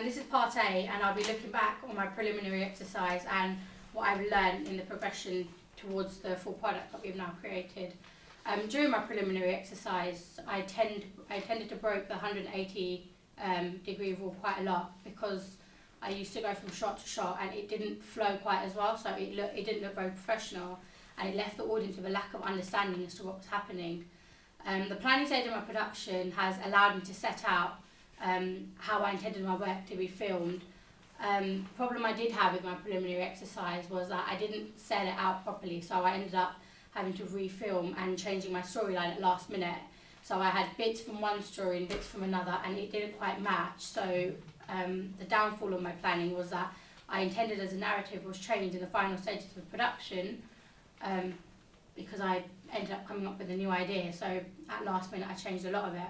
This is part A, and I'll be looking back on my preliminary exercise and what I've learned in the progression towards the full product that we've now created. During my preliminary exercise, I tended to break the 180 degree rule quite a lot, because I used to go from shot to shot and it didn't flow quite as well, so it didn't look very professional, and it left the audience with a lack of understanding as to what was happening. The planning stage of my production has allowed me to set out how I intended my work to be filmed. The problem I did have with my preliminary exercise was that I didn't set it out properly, so I ended up having to refilm and changing my storyline at last minute. So I had bits from one story and bits from another, and it didn't quite match. So the downfall of my planning was that I intended as a narrative was changed in the final stages of production, because I ended up coming up with a new idea. So at last minute I changed a lot of it.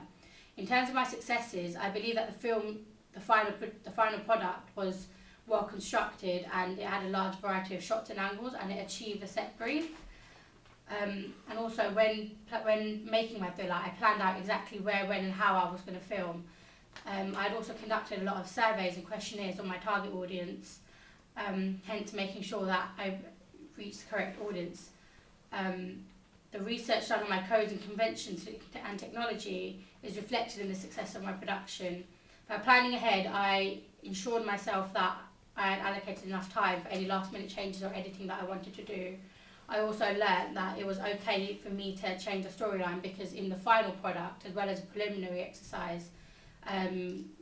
In terms of my successes, I believe that the final product was well constructed, and it had a large variety of shots and angles, and it achieved the set brief. And also when making my thriller, I planned out exactly where, when and how I was going to film. I'd also conducted a lot of surveys and questionnaires on my target audience, hence making sure that I reached the correct audience. The research done on my codes and conventions and technology is reflected in the success of my production. By planning ahead, I ensured myself that I had allocated enough time for any last minute changes or editing that I wanted to do. I also learned that it was okay for me to change the storyline, because in the final product, as well as a preliminary exercise,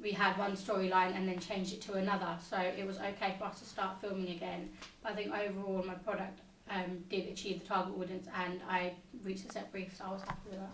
we had one storyline and then changed it to another. So it was okay for us to start filming again. But I think overall my product did achieve the target audience, and I reached the set brief, so I was happy with that.